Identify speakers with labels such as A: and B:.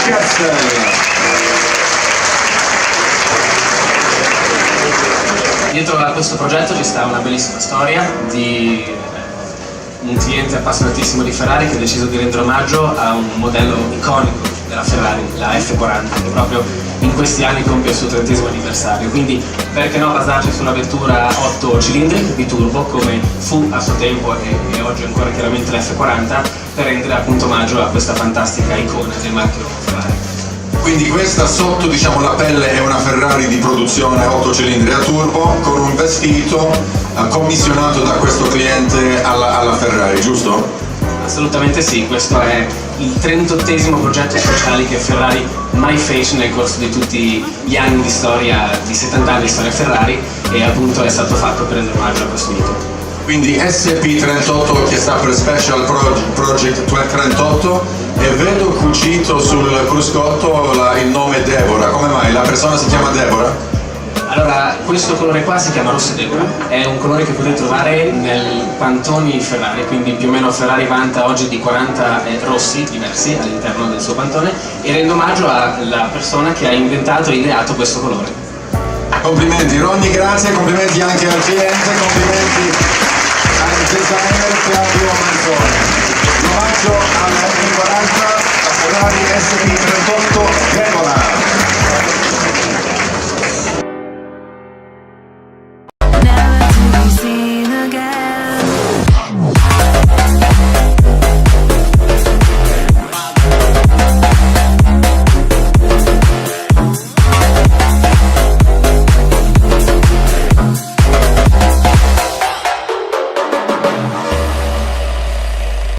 A: Castel.
B: Dietro a questo progetto ci sta una bellissima storia di un cliente appassionatissimo di Ferrari che ha deciso di rendere omaggio a un modello iconico della Ferrari, la F40, che proprio in questi anni compie il suo 30° anniversario. Quindi perché no basarci su una vettura 8 cilindri biturbo come fu a suo tempo e oggi ancora chiaramente la F40, per rendere appunto omaggio a questa fantastica icona del marchio Ferrari.
A: Quindi questa sotto, diciamo, la pelle è una Ferrari di produzione 8 cilindri a turbo con un vestito commissionato da questo cliente alla Ferrari, giusto?
B: Assolutamente sì, questo è il 38° progetto speciale che Ferrari mai fece nel corso di tutti gli anni di storia, di 70 anni di storia Ferrari, e appunto è stato fatto per rendere omaggio a questo mito.
A: Quindi SP38 che sta per Special Project 38, e vedo cucito sul cruscotto il nome Deborah. Come mai? La persona si chiama Deborah?
B: Allora, questo colore qua si chiama Rosso Deborah, è un colore che potete trovare nel Pantoni Ferrari, quindi più o meno Ferrari vanta oggi di 40 rossi diversi all'interno del suo Pantone, e rende omaggio alla persona che ha inventato e ideato questo colore.
A: Complimenti Ronny, grazie, complimenti anche al cliente, complimenti al designer Claudio Manzoni. Un omaggio alla F40, a Ferrari SP38.